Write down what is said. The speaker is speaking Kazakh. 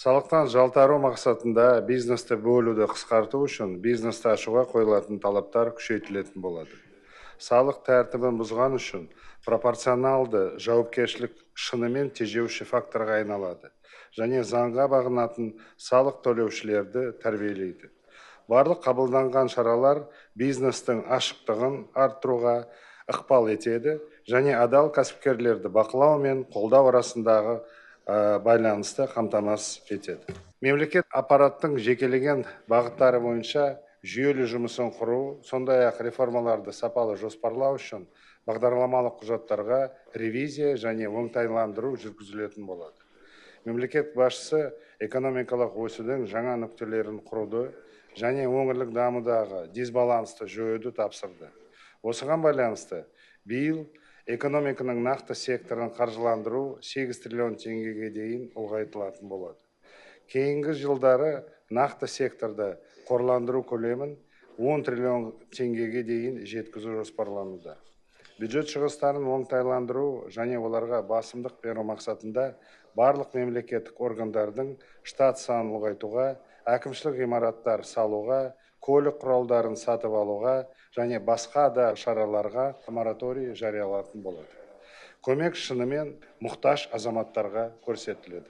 Салықтан жалтару мақсатында бизнесті бөлуді қысқарту үшін бизнесті ашуға қойылатын талаптар күшейтілетін болады. Салық тәртібін бұзған үшін пропорционалды жауапкершілік шынымен тежеуші факторға айналады және заңға бағынатын салық төлеушілерді тәрбиелейді. Барлық қабылданған шаралар бизнестің ашықтығын арттыруға ықпал етеді және адал кәсіпкерлерді бақылау мен қолдау арасындағы байланысты қамтамасыз етеді. Мемлекет аппараттың жекелеген бағыттары бойынша жүйелі жұмысын құру, сондай-ақ реформаларды сапалы жоспарлау үшін бағдарламалық құжаттарға ревизия және оңтайландыру жүргізілетін болады. Мемлекет басшысы экономикалық өсудің жаңа нүктелерін құруды және өңірлік дамудағы дисбалансты жоюды тапсырды. Осыған байланысты биыл экономиканың нақты секторын қаржыландыру 8 триллион теңгеге дейін ұлғайтылатын болады. Кейінгі жылдары нақты секторда қорландыру көлемін 10 триллион теңгеге дейін жеткізу жоспарлануда. Бюджет шығыстарын оңтайландыру және оларға басымдық беру мақсатында барлық мемлекеттік органдардың штат санын ұлғайтуға, әкімшілік ғимараттар салуға, көлік құралдарын сатып алуға және басқа да шараларға мораторий жарияланатын болады. Көмек шынымен мұқтаж азаматтарға көрсетіледі.